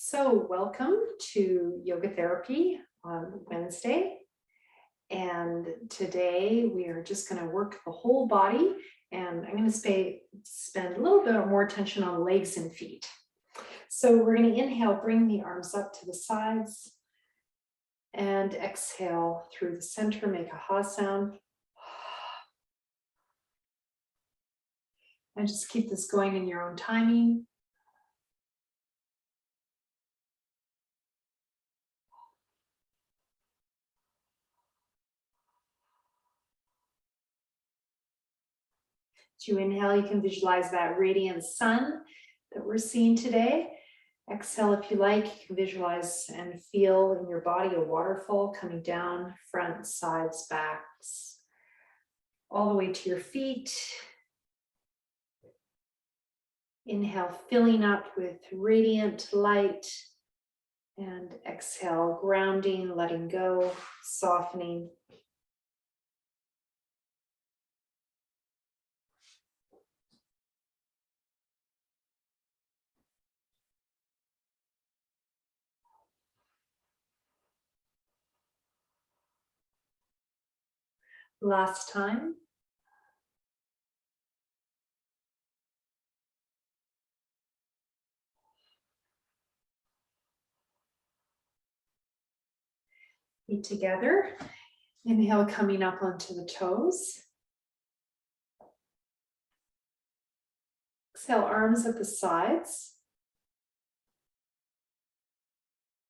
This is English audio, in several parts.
So welcome to yoga therapy on Wednesday. And today we are just going to work the whole body, and I'm going to spend a little bit more attention on legs and feet. So we're going to inhale, bring the arms up to the sides, and exhale through the center, make a ha sound. And just keep this going in your own timing. As you inhale, you can visualize that radiant sun that we're seeing today. Exhale, if you like, you can visualize and feel in your body a waterfall coming down, front, sides, backs, all the way to your feet. Inhale, filling up with radiant light, and exhale, grounding, letting go, softening. Last time. Feet together. Inhale, coming up onto the toes. Exhale, arms at the sides.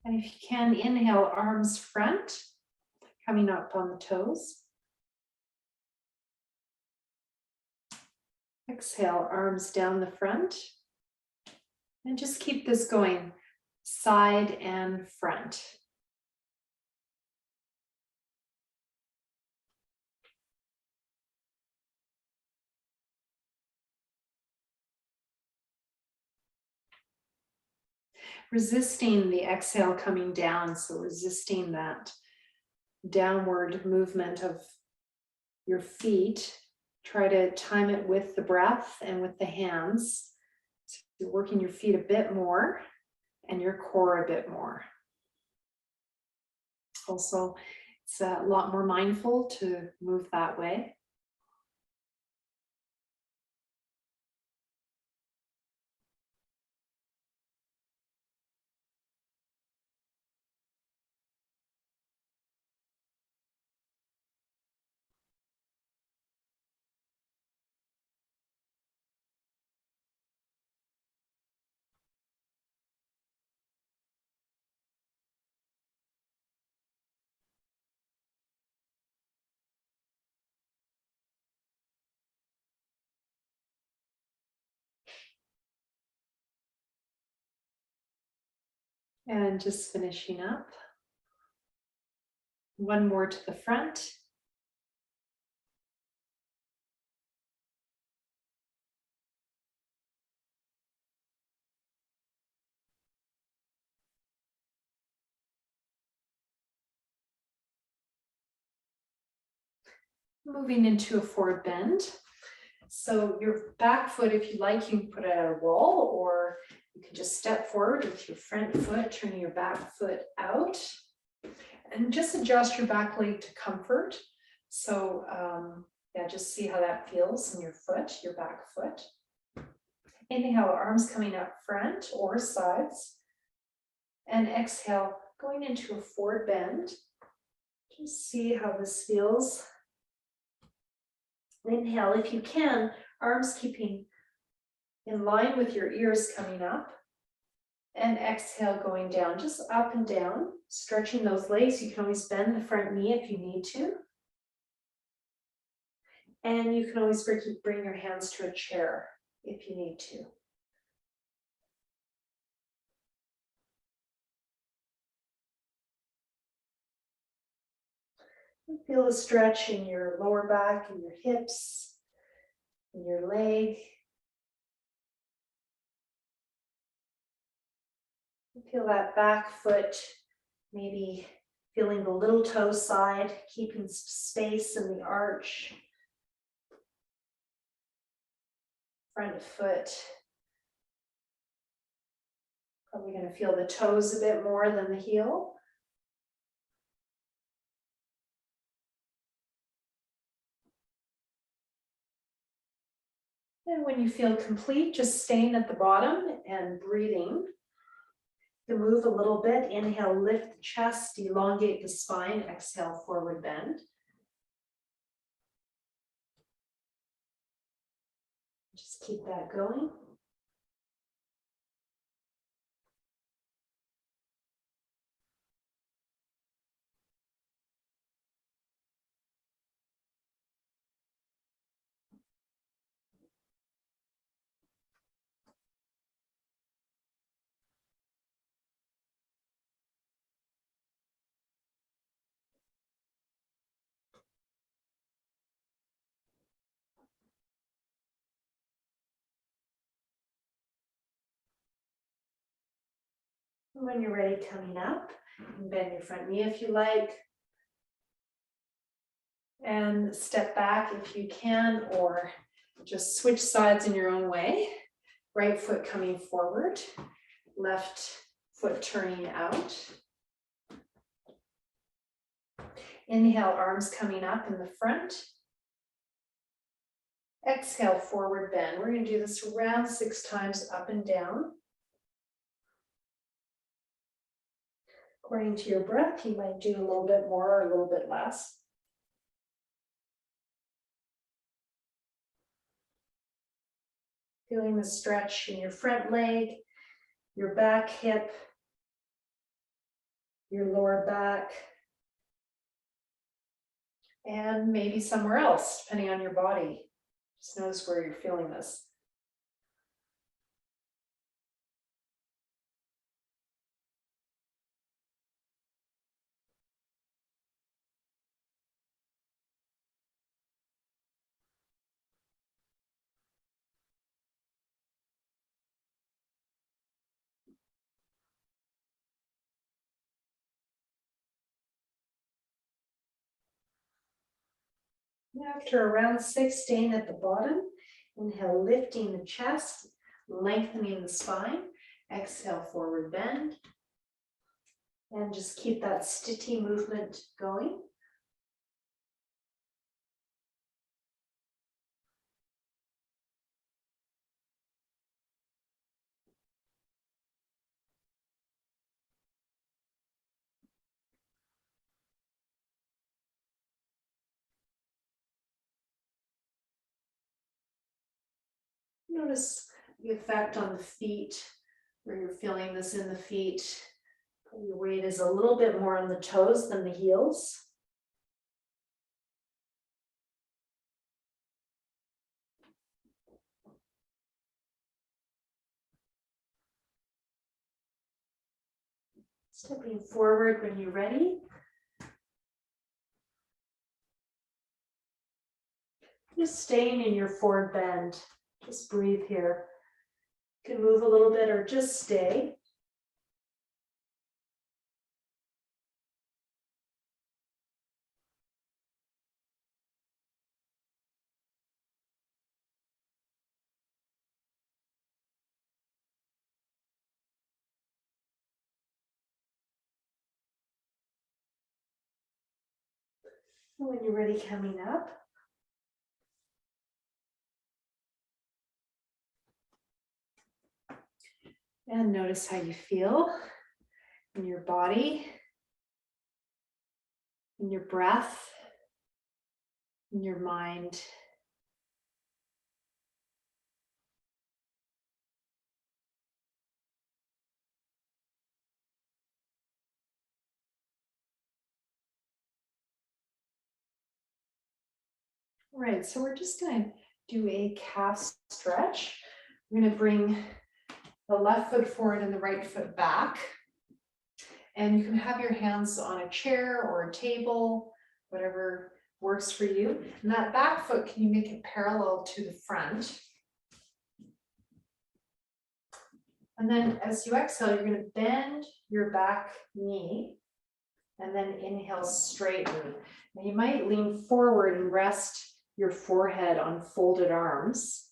And if you can, inhale, arms front, coming up on the toes. Exhale, arms down the front. And just keep this going, side and front. Resisting the exhale coming down, so resisting that downward movement of your feet. Try to time it with the breath and with the hands. So you're working your feet a bit more and your core a bit more. Also, it's a lot more mindful to move that way. And just finishing up. One more to the front. Moving into a forward bend. So your back foot, if you like, you can put it at a wall, or you can just step forward with your front foot, turning your back foot out, and just adjust your back leg to comfort. So yeah, just see how that feels in your foot, your back foot. Inhale, arms coming up front or sides, and exhale, going into a forward bend. Just see how this feels. Inhale, if you can, arms keeping in line with your ears coming up. And exhale, going down, just up and down, stretching those legs. You can always bend the front knee if you need to. And you can always bring your hands to a chair if you need to. Feel a stretch in your lower back and your hips, in your leg. Feel that back foot, maybe feeling the little toe side, keeping space in the arch. Front foot Probably going to feel the toes a bit more than the heel. And when you feel complete, just staying at the bottom and breathing. You move a little bit. Inhale, lift the chest, elongate the spine. Exhale, forward bend. Just keep that going. When you're ready, coming up, you can bend your front knee if you like. And step back if you can, or just switch sides in your own way. Right foot coming forward, left foot turning out. Inhale, arms coming up in the front. Exhale, forward bend. We're going to do this around 6 times up and down. According to your breath, you might do a little bit more or a little bit less. Feeling the stretch in your front leg, your back hip, your lower back, and maybe somewhere else, depending on your body. Just notice where you're feeling this. After around 6, staying at the bottom, inhale, lifting the chest, lengthening the spine. Exhale, forward bend. And just keep that stitty movement going. Notice the effect on the feet, where you're feeling this in the feet. Your weight is a little bit more on the toes than the heels. Stepping forward when you're ready. Just staying in your forward bend. Just breathe here. You can move a little bit or just stay. And when you're ready, coming up. And notice how you feel in your body, in your breath, in your mind. All right, so we're just going to do a calf stretch. We're going to bring the left foot forward and the right foot back. And you can have your hands on a chair or a table, whatever works for you. And that back foot, can you make it parallel to the front? And then as you exhale, you're going to bend your back knee and then inhale, straighten. Now you might lean forward and rest your forehead on folded arms.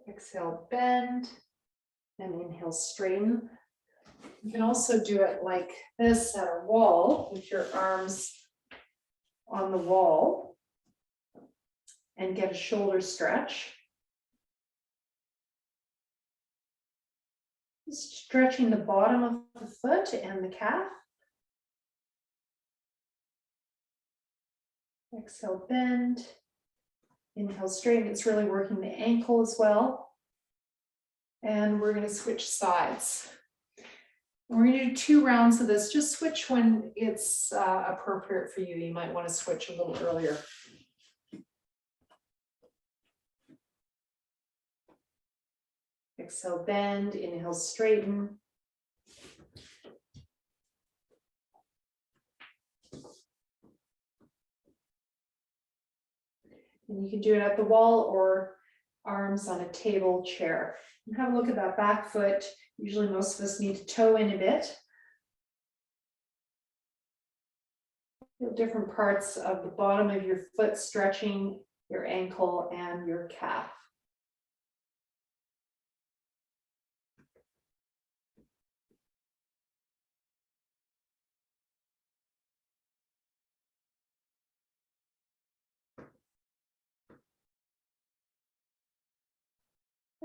Exhale, bend, And inhale, straighten. You can also do it like this at a wall with your arms on the wall and get a shoulder stretch. Stretching the bottom of the foot and the calf. Exhale, bend. Inhale, straighten. It's really working the ankle as well. And we're going to switch sides. We're going to do 2 rounds of this. Just switch when it's appropriate for you. You might want to switch a little earlier. Exhale, bend. Inhale, straighten. And you can do it at the wall or arms on a table, chair. And have a look at that back foot. Usually most of us need to toe in a bit. Feel different parts of the bottom of your foot stretching, your ankle and your calf.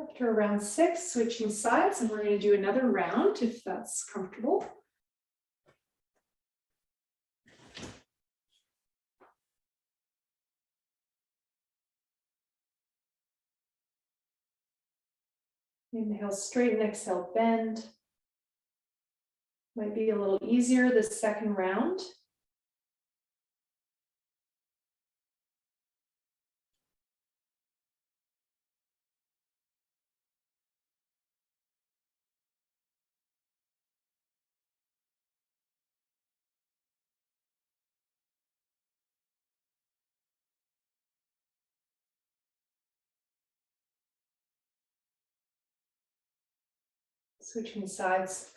After round 6, switching sides, and we're going to do another round if that's comfortable. Inhale, straighten, exhale, bend. Might be a little easier this second round. Switching sides.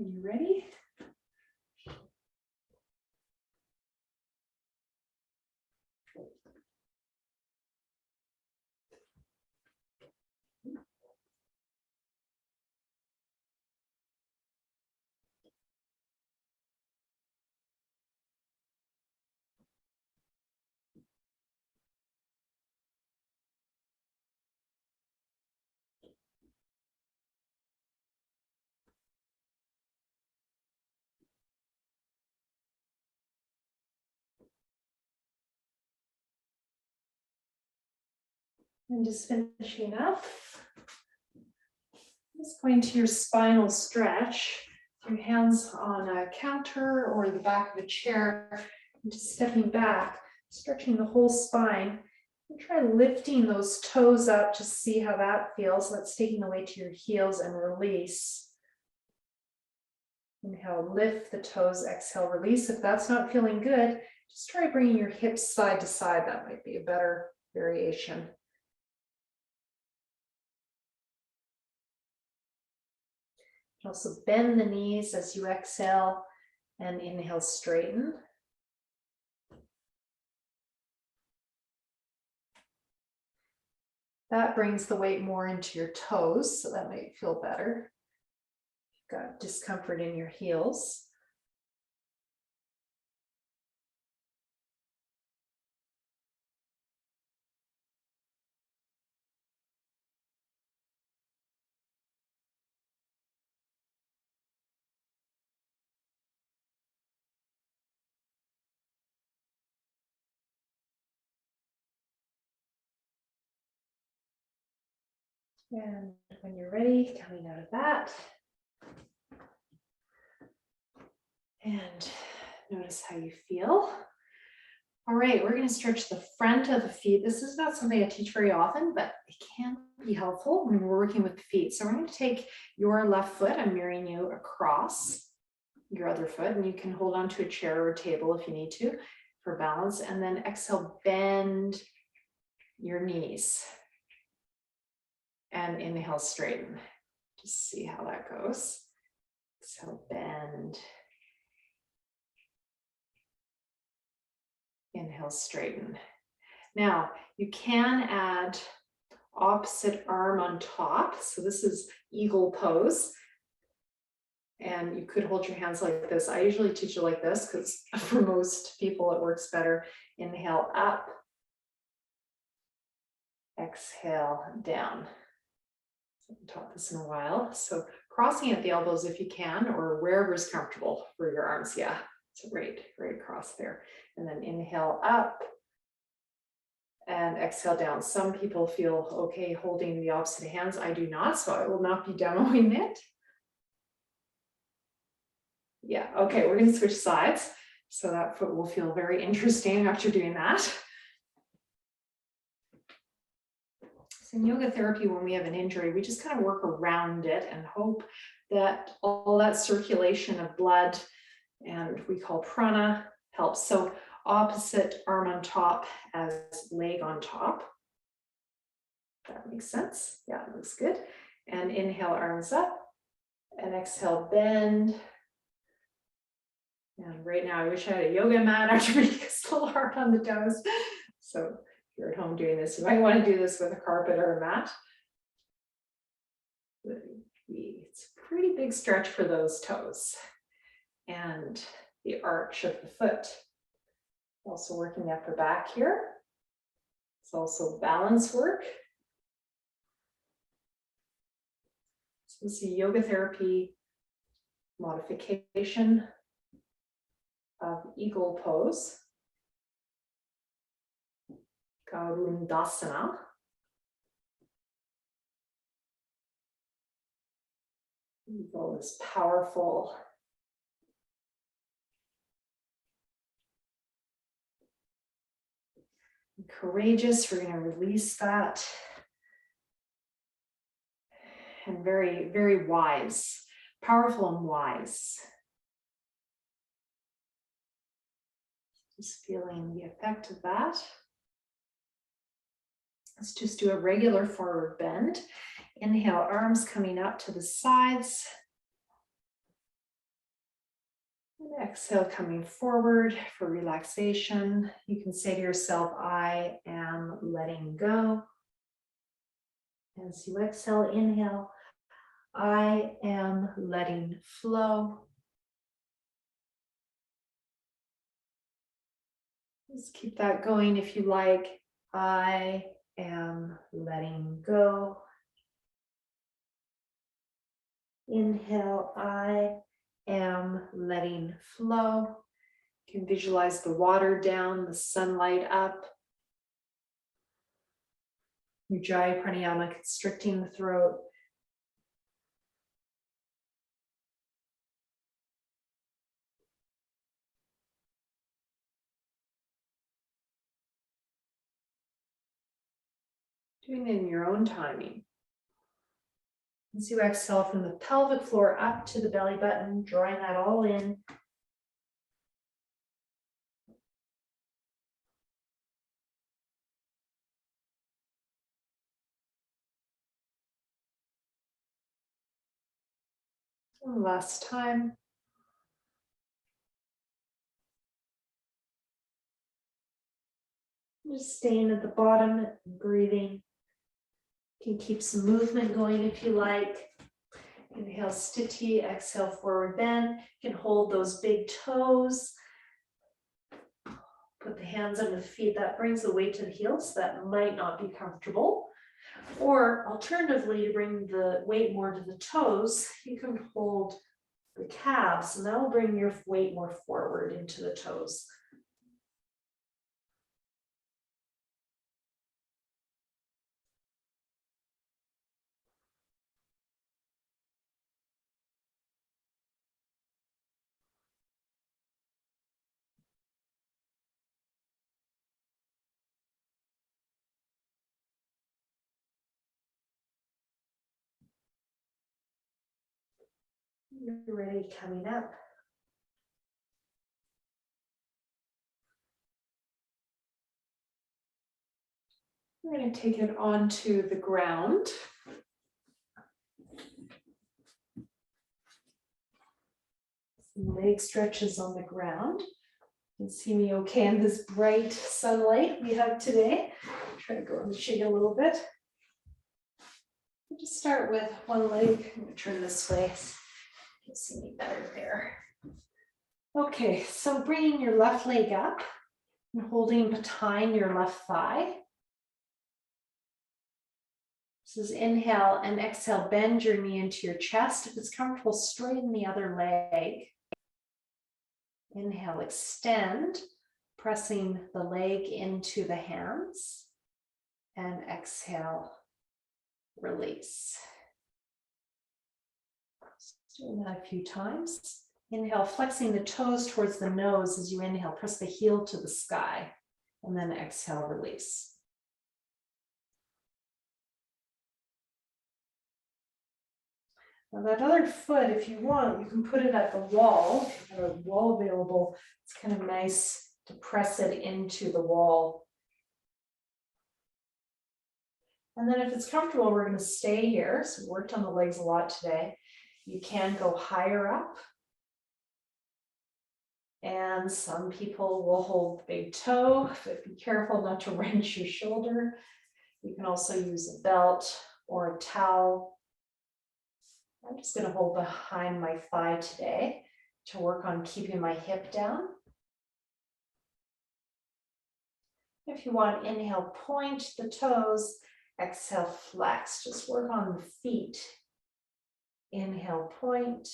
Are you ready? And just finishing up. Just going to your spinal stretch. Your hands on a counter or the back of a chair. And just stepping back, stretching the whole spine. And try lifting those toes up to see how that feels. That's taking the weight to your heels and release. Inhale, lift the toes, exhale, release. If that's not feeling good, just try bringing your hips side to side. That might be a better variation. Also bend the knees as you exhale and inhale, straighten. That brings the weight more into your toes, so that might feel better. You've got discomfort in your heels. And when you're ready, coming out of that. And notice how you feel. All right, we're going to stretch the front of the feet. This is not something I teach very often, but it can be helpful when we're working with the feet. So we're going to take your left foot, I'm mirroring you across your other foot, and you can hold on to a chair or a table if you need to for balance. And then exhale, bend your knees. And inhale, straighten. Just see how that goes. Exhale, bend. Inhale, straighten. Now, you can add opposite arm on top. So this is eagle pose. And you could hold your hands like this. I usually teach it like this because for most people it works better. Inhale up. Exhale down. I haven't taught this in a while. So crossing at the elbows if you can, or wherever is comfortable for your arms. Yeah, it's a great cross there. And then inhale up and exhale down. Some people feel okay holding the opposite hands. I do not, so I will not be demoing it. Yeah, okay, we're going to switch sides. So that foot will feel very interesting after doing that. So in yoga therapy, when we have an injury, we just kind of work around it and hope that all that circulation of blood, and we call prana, helps. So opposite arm on top as leg on top. That makes sense. Yeah, it looks good. And inhale, arms up, and exhale, bend. And right now, I wish I had a yoga mat after being a little hard on the toes. So if you're at home doing this, you might want to do this with a carpet or a mat. It's a pretty big stretch for those toes. And the arch of the foot. Also working the upper back here. It's also balance work. So this is a yoga therapy modification of eagle pose, Garudasana. Eagle is powerful. And courageous. We're going to release that. And very, very wise, powerful and wise. Just feeling the effect of that. Let's just do a regular forward bend. Inhale, arms coming up to the sides. And exhale, coming forward for relaxation. You can say to yourself, I am letting go. As you exhale, inhale, I am letting flow. Just keep that going if you like. I am letting go. Inhale, I am letting flow. You can visualize the water down, the sunlight up. Ujjayi pranayama, constricting the throat. Doing it in your own timing. As you exhale from the pelvic floor up to the belly button, drawing that all in. One last time. Just staying at the bottom, breathing. You can keep some movement going if you like. Inhale, sthiti, exhale, forward bend. You can hold those big toes. Put the hands under the feet. That brings the weight to the heels. That might not be comfortable. Or alternatively, to bring the weight more to the toes, you can hold the calves, and that will bring your weight more forward into the toes. You're ready, coming up. We're going to take it onto the ground. Some leg stretches on the ground. You can see me okay in this bright sunlight we have today. Try to go in the shade a little bit. Just start with one leg. I'm going to turn this way. You'll see me better there. Okay, so bringing your left leg up and holding behind your left thigh. This is inhale and exhale, bend your knee into your chest. If it's comfortable, straighten the other leg. Inhale, extend, pressing the leg into the hands. And exhale, release. Just doing that a few times. Inhale, flexing the toes towards the nose as you inhale, press the heel to the sky. And then exhale, release. Now that other foot, if you want, you can put it at the wall. If you have a wall available, it's kind of nice to press it into the wall. And then if it's comfortable, we're going to stay here. So we worked on the legs a lot today. You can go higher up. And some people will hold the big toe, but be careful not to wrench your shoulder. You can also use a belt or a towel. I'm just going to hold behind my thigh today to work on keeping my hip down. If you want, inhale, point the toes, exhale, flex. Just work on the feet. Inhale, point,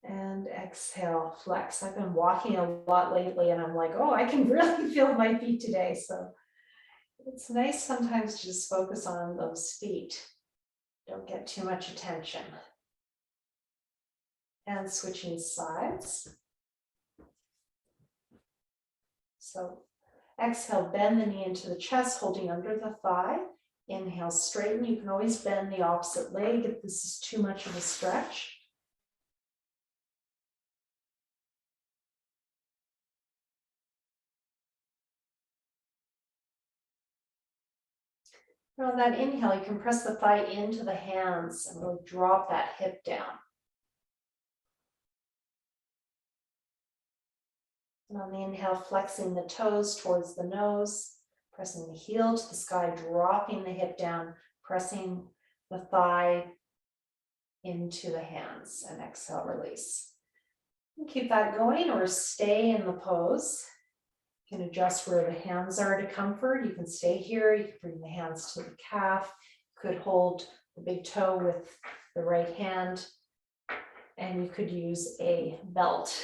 and exhale, flex. I've been walking a lot lately and I'm like, oh, I can really feel my feet today. So it's nice sometimes to just focus on those feet. Don't get too much attention. And switching sides. So exhale, bend the knee into the chest, holding under the thigh. Inhale, straighten. You can always bend the opposite leg if this is too much of a stretch. On that inhale, you can press the thigh into the hands and really drop that hip down. And on the inhale, flexing the toes towards the nose, pressing the heel to the sky, dropping the hip down, pressing the thigh into the hands, and exhale, release. And keep that going or stay in the pose. You can adjust where the hands are to comfort. You can stay here. You can bring the hands to the calf. You could hold the big toe with the right hand. And you could use a belt,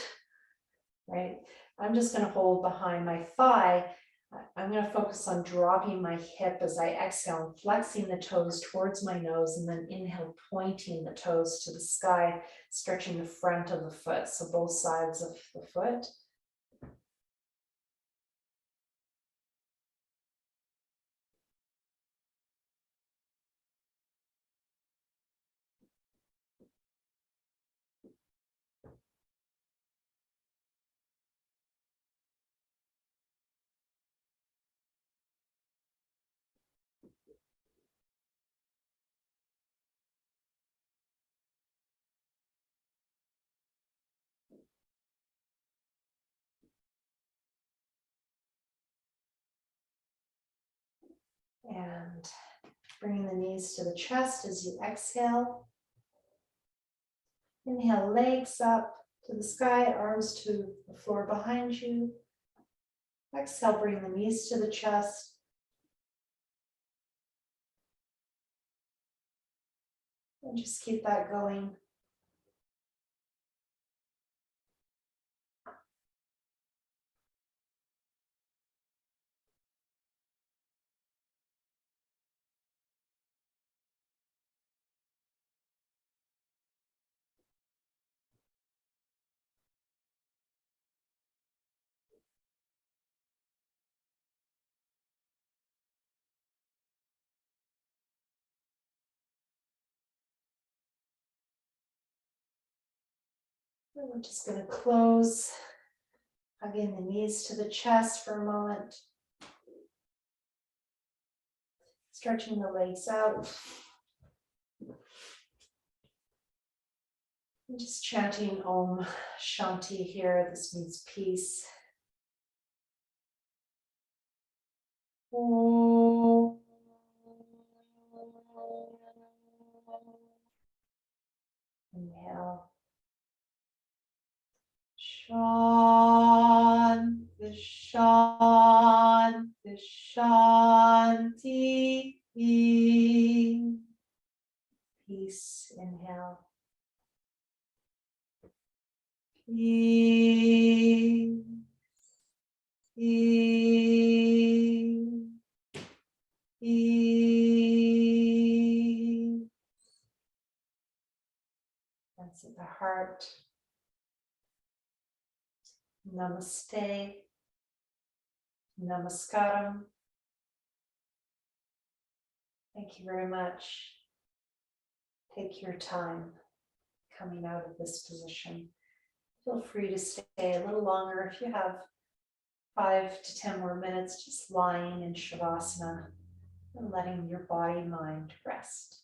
right? I'm just going to hold behind my thigh. I'm going to focus on dropping my hip as I exhale and flexing the toes towards my nose, and then inhale, pointing the toes to the sky, stretching the front of the foot. So both sides of the foot. And bringing the knees to the chest as you exhale. Inhale, legs up to the sky, arms to the floor behind you. Exhale, bring the knees to the chest. And just keep that going. And we're just going to close, hugging the knees to the chest for a moment. Stretching the legs out. And just chanting Om Shanti here. This means peace. Om Inhale. Shanti, shanti, shanti. Peace. Inhale. Peace. Peace. Peace. That's at the heart. Namaste. Namaskaram. Thank you very much. Take your time coming out of this position. Feel free to stay a little longer if you have 5 to 10 more minutes just lying in Shavasana and letting your body, mind rest.